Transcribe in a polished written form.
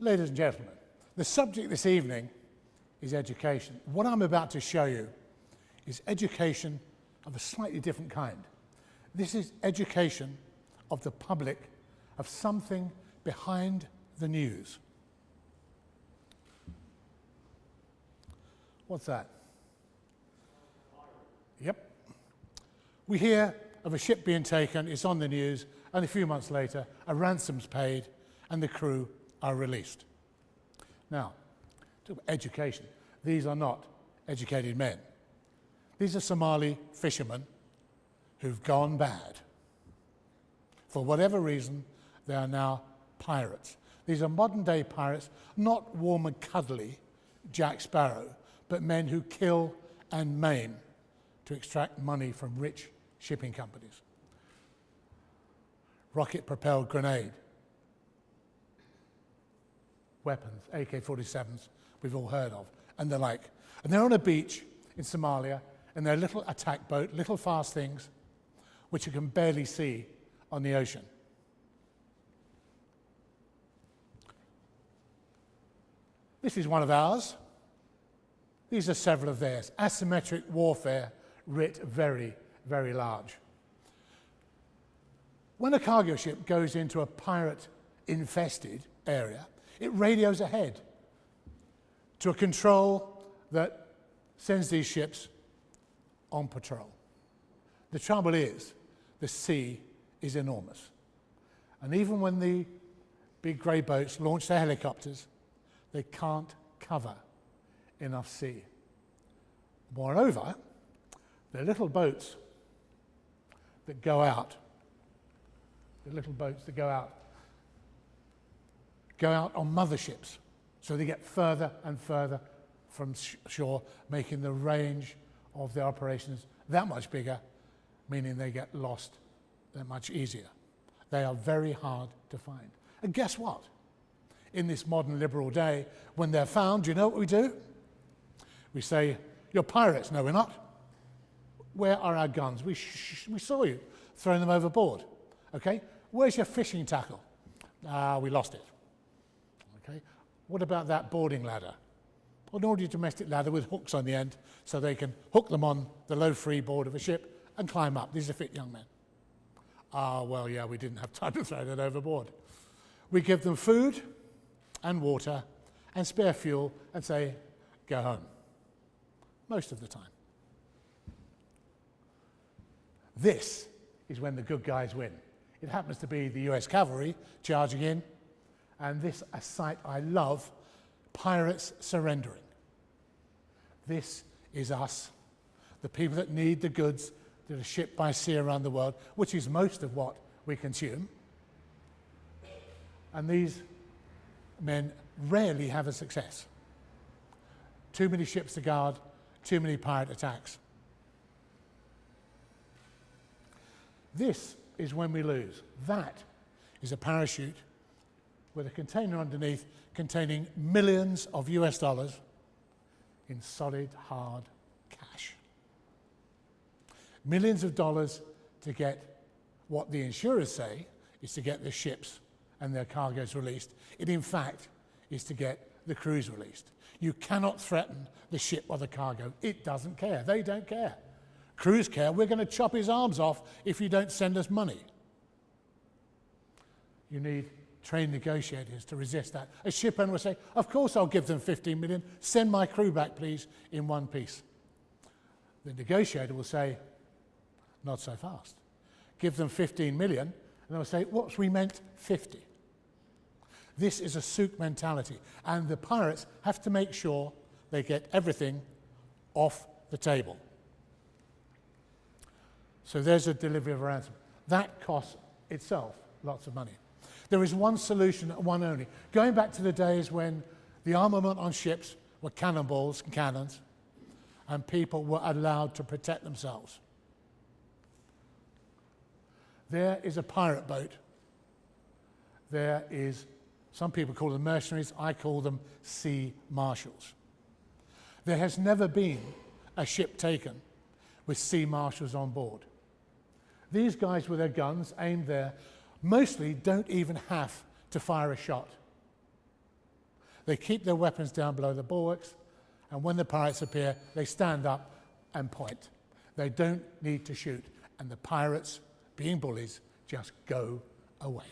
Ladies and gentlemen, the subject this evening is education. What I'm about to show you is education of a slightly different kind. This is education of the public of something behind the news. What's that? Yep. We hear of a ship being taken, it's on the news, and a few months later, a ransom's paid, and the crew are released. Now, talk about education. These are not educated men. These are Somali fishermen who've gone bad. For whatever reason, they are now pirates. These are modern-day pirates, not warm and cuddly Jack Sparrow, but men who kill and maim to extract money from rich shipping companies. Rocket-propelled grenade, weapons, AK-47s, we've all heard of, and the like. And they're on a beach in Somalia, in their little attack boat, little fast things, which you can barely see on the ocean. This is one of ours. These are several of theirs. Asymmetric warfare writ very, very large. When a cargo ship goes into a pirate-infested area, it radios ahead to a control that sends these ships on patrol. The trouble is, the sea is enormous. And even when the big grey boats launch their helicopters, they can't cover enough sea. Moreover, the little boats that go out, go out on motherships, so they get further and further from shore, making the range of their operations that much bigger, meaning they get lost that much easier. They are very hard to find. And guess what? In this modern liberal day, when they're found, do you know what we do? We say, "You're pirates." "No, we're not." "Where are our guns? We saw you throwing them overboard." "Okay, where's your fishing tackle?" "We lost it." "Okay, what about that boarding ladder?" "An ordinary domestic ladder with hooks on the end, so they can hook them on the low freeboard of a ship and climb up. These are fit young men." Well, yeah, we didn't have time to throw that overboard." We give them food and water and spare fuel and say, "Go home." Most of the time. This is when the good guys win. It happens to be the US cavalry charging in, and this a sight I love, pirates surrendering. This is us, the people that need the goods that are shipped by sea around the world, which is most of what we consume. And these men rarely have a success. Too many ships to guard, too many pirate attacks. This is when we lose. That is a parachute with a container underneath containing millions of US dollars in solid, hard cash. Millions of dollars to get what the insurers say is to get the ships and their cargoes released. It, in fact, is to get the crews released. You cannot threaten the ship or the cargo. It doesn't care. They don't care. Crews care. We're going to chop his arms off if you don't send us money. You need trained negotiators to resist that. A ship owner will say, "Of course I'll give them 15 million. Send my crew back, please, in one piece." The negotiator will say, "Not so fast. Give them 15 million, and they'll say, "Whoops, we meant 50. This is a souk mentality, and the pirates have to make sure they get everything off the table. So there's a delivery of a ransom. That costs itself lots of money. There is one solution, one only. Going back to the days when the armament on ships were cannonballs and cannons, and people were allowed to protect themselves. There is a pirate boat. There is, some people call them mercenaries, I call them sea marshals. There has never been a ship taken with sea marshals on board. These guys with their guns aimed there mostly don't even have to fire a shot. They keep their weapons down below the bulwarks, and when the pirates appear, they stand up and point. They don't need to shoot, and the pirates, being bullies, just go away.